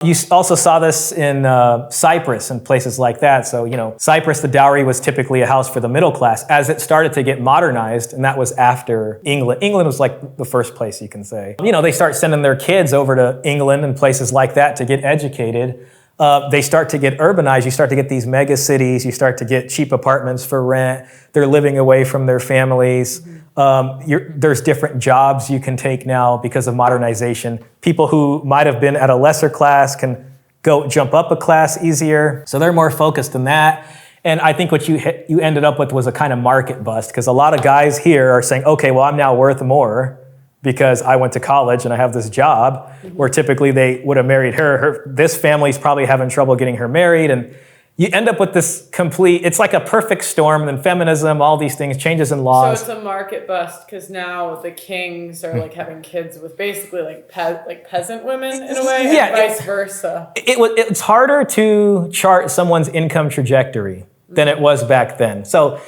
You also saw this in Cyprus and places like that. So, Cyprus, the dowry was typically a house for the middle class. As it started to get modernized, and that was after England. England was like the first place, you can say. They start sending their kids over to England and places like that to get educated. They start to get urbanized. You start to get these mega cities. You start to get cheap apartments for rent. They're living away from their families. There's different jobs you can take now because of modernization. People who might have been at a lesser class can go jump up a class easier. So they're more focused on that. And I think what you ended up with was a kind of market bust, because a lot of guys here are saying, okay, well, I'm now worth more because I went to college and I have this job, where typically they would have married her. This family's probably having trouble getting her married, and you end up with this it's like a perfect storm. Then feminism, all these things, changes in laws. So it's a market bust because now the kings are like having kids with basically like peasant women in a way, and vice versa. It's harder to chart someone's income trajectory than it was back then. So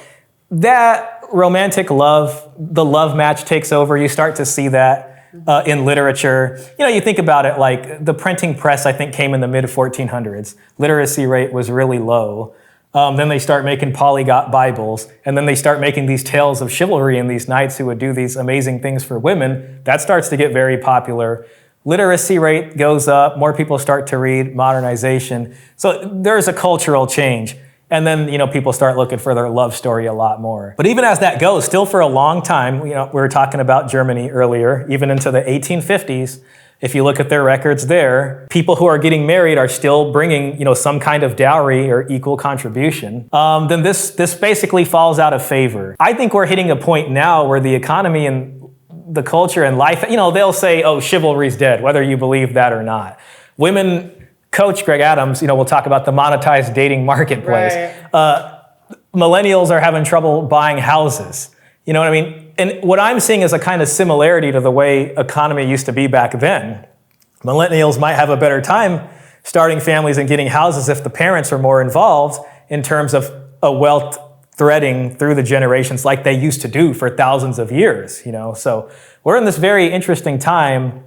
that romantic love, the love match takes over. You start to see that in literature. You think about it, like the printing press, I think, came in the mid-1400s. Literacy rate was really low. Then they start making polyglot Bibles, and then they start making these tales of chivalry and these knights who would do these amazing things for women. That starts to get very popular. Literacy rate goes up, more people start to read, modernization. So there's a cultural change. And then, people start looking for their love story a lot more. But even as that goes, still for a long time, we were talking about Germany earlier, even into the 1850s, if you look at their records there, people who are getting married are still bringing, some kind of dowry or equal contribution. Then this basically falls out of favor. I think we're hitting a point now where the economy and the culture and life, they'll say, oh, chivalry's dead, whether you believe that or not. Women... Coach Greg Adams, we'll talk about the monetized dating marketplace. Right. Millennials are having trouble buying houses. You know what I mean? And what I'm seeing is a kind of similarity to the way economy used to be back then. Millennials might have a better time starting families and getting houses if the parents are more involved in terms of a wealth threading through the generations like they used to do for thousands of years. So we're in this very interesting time.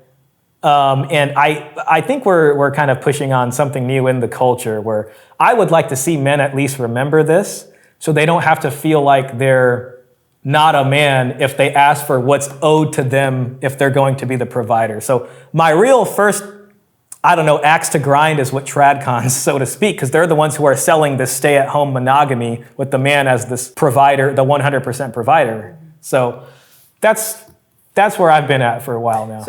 And I think we're kind of pushing on something new in the culture, where I would like to see men at least remember this, so they don't have to feel like they're not a man if they ask for what's owed to them if they're going to be the provider. So my real first, axe to grind is what tradcons, so to speak, because they're the ones who are selling this stay-at-home monogamy with the man as this provider, the 100% provider. So that's where I've been at for a while now.